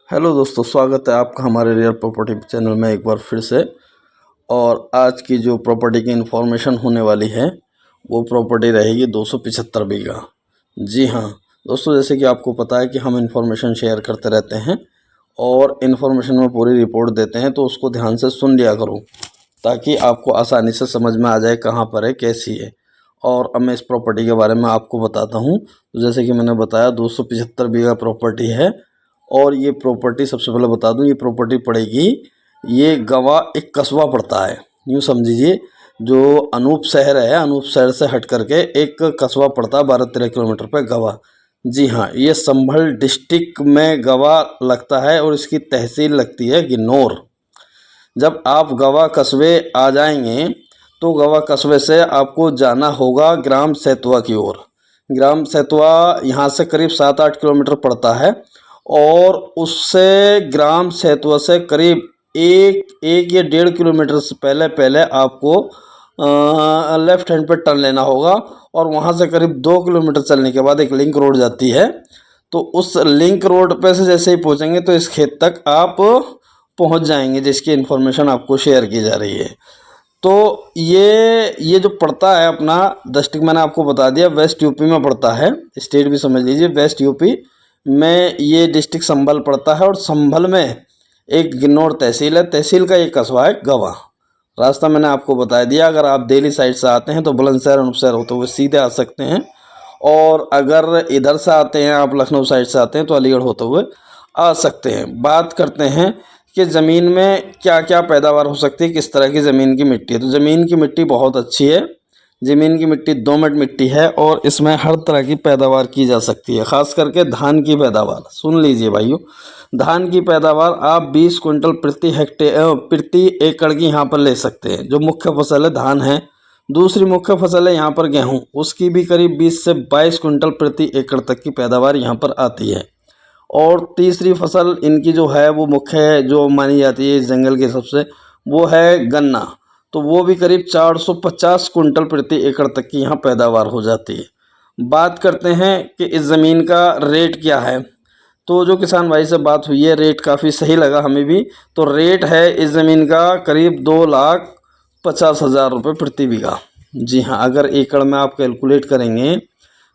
Hello दोस्तों, स्वागत है आपका हमारे रियल प्रॉपर्टी चैनल में एक बार फिर से। और आज की जो प्रॉपर्टी की इन्फॉर्मेशन होने वाली है वो प्रॉपर्टी रहेगी 275 बीघा। जी हाँ दोस्तों, जैसे कि आपको पता है कि हम इन्फॉर्मेशन शेयर करते रहते हैं और इन्फॉर्मेशन में पूरी रिपोर्ट देते हैं, तो उसको ध्यान से सुन लिया करो ताकि आपको आसानी से समझ में आ जाए कहाँ पर है, कैसी है। और अब मैं इस प्रॉपर्टी के बारे में आपको बताता हूँ। तो जैसे कि मैंने बताया 275 बीघा प्रॉपर्टी है। और ये प्रॉपर्टी सबसे पहले बता दूं, ये प्रॉपर्टी पड़ेगी, ये गवा एक कस्बा पड़ता है, यूँ समझिए। जो अनूप शहर है, अनूप शहर से हट करके एक कस्बा पड़ता है 12-13 किलोमीटर पे, गवा। जी हाँ, ये संभल डिस्ट्रिक्ट में गवा लगता है और इसकी तहसील लगती है गिन्नौर। जब आप गवा कस्बे आ जाएंगे तो गवा कस्बे से आपको जाना होगा ग्राम सैतवा की ओर। ग्राम सैतवा यहाँ से करीब 7-8 किलोमीटर पड़ता है। और उससे ग्राम सैतवा से करीब एक या 1.5 किलोमीटर से पहले पहले आपको लेफ़्ट हैंड पे टर्न लेना होगा। और वहाँ से करीब 2 किलोमीटर चलने के बाद एक लिंक रोड जाती है। तो उस लिंक रोड पे से जैसे ही पहुँचेंगे तो इस खेत तक आप पहुँच जाएंगे, जिसकी इन्फॉर्मेशन आपको शेयर की जा रही है। तो ये जो पड़ता है अपना डिस्ट्रिक्ट, मैंने आपको बता दिया, वेस्ट यूपी में पड़ता है। स्टेट भी समझ लीजिए, वेस्ट यूपी में ये डिस्ट्रिक्ट संभल पड़ता है। और संभल में एक गिन्नौर तहसील है, तहसील का एक कस्बा है गवा। रास्ता मैंने आपको बता दिया। अगर आप दिल्ली साइड से आते हैं तो बुलंदशहर अनूपशहर होते हुए सीधे आ सकते हैं। और अगर इधर से आते हैं, आप लखनऊ साइड से आते हैं, तो अलीगढ़ होते हुए आ सकते हैं। बात करते हैं कि ज़मीन में क्या क्या पैदावार हो सकती है, किस तरह की ज़मीन की मिट्टी है। तो ज़मीन की मिट्टी बहुत अच्छी है। ज़मीन की मिट्टी दोमट मिट्टी है और इसमें हर तरह की पैदावार की जा सकती है, ख़ास करके धान की पैदावार। सुन लीजिए भाइयों, धान की पैदावार आप 20 क्विंटल प्रति एकड़ की यहाँ पर ले सकते हैं। जो मुख्य फसल है धान है। दूसरी मुख्य फसल है यहाँ पर गेहूँ, उसकी भी करीब 20 से 22 क्विंटल प्रति एकड़ तक की पैदावार यहाँ पर आती है। और तीसरी फसल इनकी जो है वो मुख्य जो मानी जाती है इस जंगल के सबसे, वो है गन्ना। तो वो भी करीब 450 कुंटल प्रति एकड़ तक की यहाँ पैदावार हो जाती है। बात करते हैं कि इस ज़मीन का रेट क्या है। तो जो किसान भाई से बात हुई है, रेट काफ़ी सही लगा हमें भी। तो रेट है इस ज़मीन का करीब 2,50,000 रुपये प्रति बीघा। जी हाँ, अगर एकड़ में आप कैलकुलेट करेंगे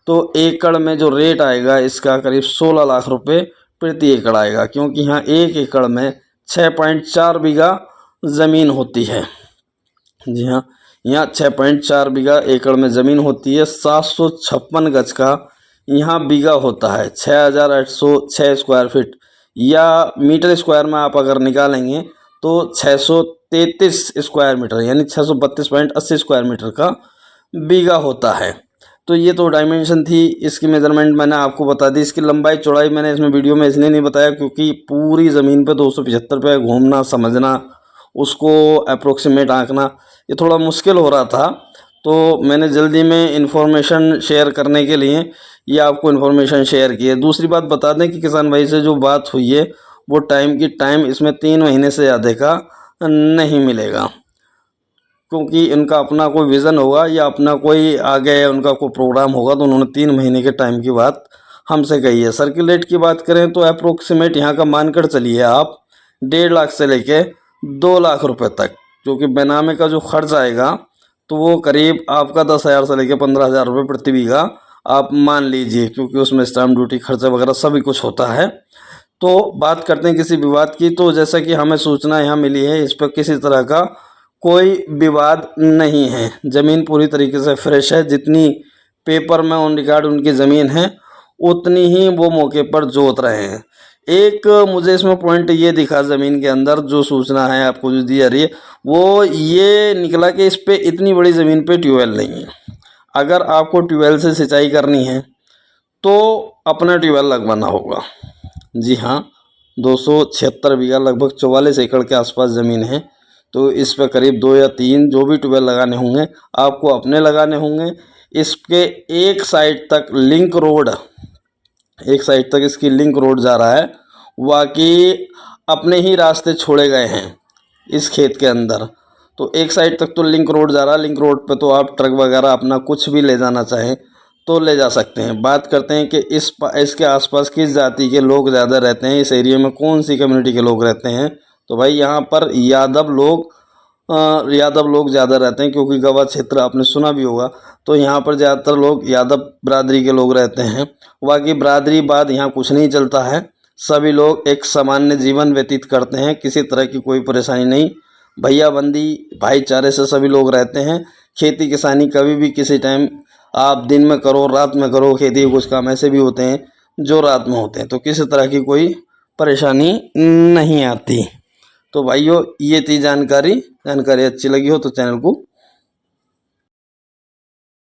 तो एकड़ में जो रेट आएगा इसका करीब 16 लाख रुपए प्रति एकड़ आएगा, क्योंकि यहाँ एक एकड़ में 6.4 बीघा ज़मीन होती है। जी हाँ, यहाँ 6.4 बीघा एकड़ में ज़मीन होती है। 756 गज का यहाँ बीघा होता है, 6,806 स्क्वायर फीट, या मीटर स्क्वायर में आप अगर निकालेंगे तो 633 स्क्वायर मीटर, यानी 632.80 स्क्वायर मीटर का बीघा होता है। तो ये तो डायमेंशन थी, इसकी मेज़रमेंट मैंने आपको बता दी। इसकी लंबाई चौड़ाई मैंने इसमें वीडियो में इसलिए नहीं बताया क्योंकि पूरी ज़मीन पे 275 पे घूमना, समझना, उसको अप्रोक्सीमेट आंकना ये थोड़ा मुश्किल हो रहा था। तो मैंने जल्दी में इन्फॉर्मेशन शेयर करने के लिए ये आपको इन्फॉर्मेशन शेयर की है। दूसरी बात बता दें कि किसान भाई से जो बात हुई है वो टाइम इसमें 3 महीने से ज़्यादा का नहीं मिलेगा, क्योंकि इनका अपना कोई विज़न होगा या अपना कोई आगे उनका कोई प्रोग्राम होगा। तो उन्होंने 3 महीने के टाइम की बात हमसे कही है। सर्कुलेट की बात करें तो अप्रोक्सीमेट यहाँ का मानकर चलिए आप 1.5 लाख से लेके 2 लाख रुपए तक, क्योंकि बेनामे का जो खर्च आएगा तो वो करीब आपका 10,000 से लेके 15,000 रुपये प्रति बीघा आप मान लीजिए, क्योंकि उसमें स्टाम्प ड्यूटी खर्चा वगैरह सभी कुछ होता है। तो बात करते हैं किसी विवाद की। तो जैसा कि हमें सूचना यहाँ मिली है, इस पर किसी तरह का कोई विवाद नहीं है। ज़मीन पूरी तरीके से फ्रेश है। जितनी पेपर में ऑन रिकॉर्ड उनकी ज़मीन है उतनी ही वो मौके पर जोत रहे हैं। एक मुझे इसमें पॉइंट ये दिखा, ज़मीन के अंदर जो सूचना है आपको जो दी जा रही है वो ये निकला कि इस पे इतनी बड़ी ज़मीन पे ट्यूबवेल नहीं है। अगर आपको ट्यूबवेल से सिंचाई करनी है तो अपना ट्यूबवेल लगवाना होगा। जी हाँ, 276 बीघा, लगभग 44 एकड़ के आसपास ज़मीन है। तो इस पर करीब 2 या 3 जो भी ट्यूबवेल लगाने होंगे आपको अपने लगाने होंगे। इसके एक साइड तक लिंक रोड, एक साइड तक इसकी लिंक रोड जा रहा है। बाकी अपने ही रास्ते छोड़े गए हैं इस खेत के अंदर। तो एक साइड तक तो लिंक रोड जा रहा है। लिंक रोड पे तो आप ट्रक वगैरह अपना कुछ भी ले जाना चाहें तो ले जा सकते हैं। बात करते हैं कि इसके आसपास किस जाति के लोग ज़्यादा रहते हैं, इस एरिया में कौन सी कम्युनिटी के लोग रहते हैं। तो भाई यहाँ पर यादव लोग ज़्यादा रहते हैं, क्योंकि गवा क्षेत्र आपने सुना भी होगा। तो यहाँ पर ज़्यादातर लोग यादव बिरादरी के लोग रहते हैं। बाकी बिरादरी बाद यहाँ कुछ नहीं चलता है, सभी लोग एक सामान्य जीवन व्यतीत करते हैं, किसी तरह की कोई परेशानी नहीं। भैया बंदी भाईचारे से सभी लोग रहते हैं। खेती किसानी कभी भी किसी टाइम आप दिन में करो रात में करो, खेती के कुछ काम ऐसे भी होते हैं जो रात में होते हैं, तो किसी तरह की कोई परेशानी नहीं आती। तो भाइयों ये थी जानकारी अच्छी लगी हो तो चैनल को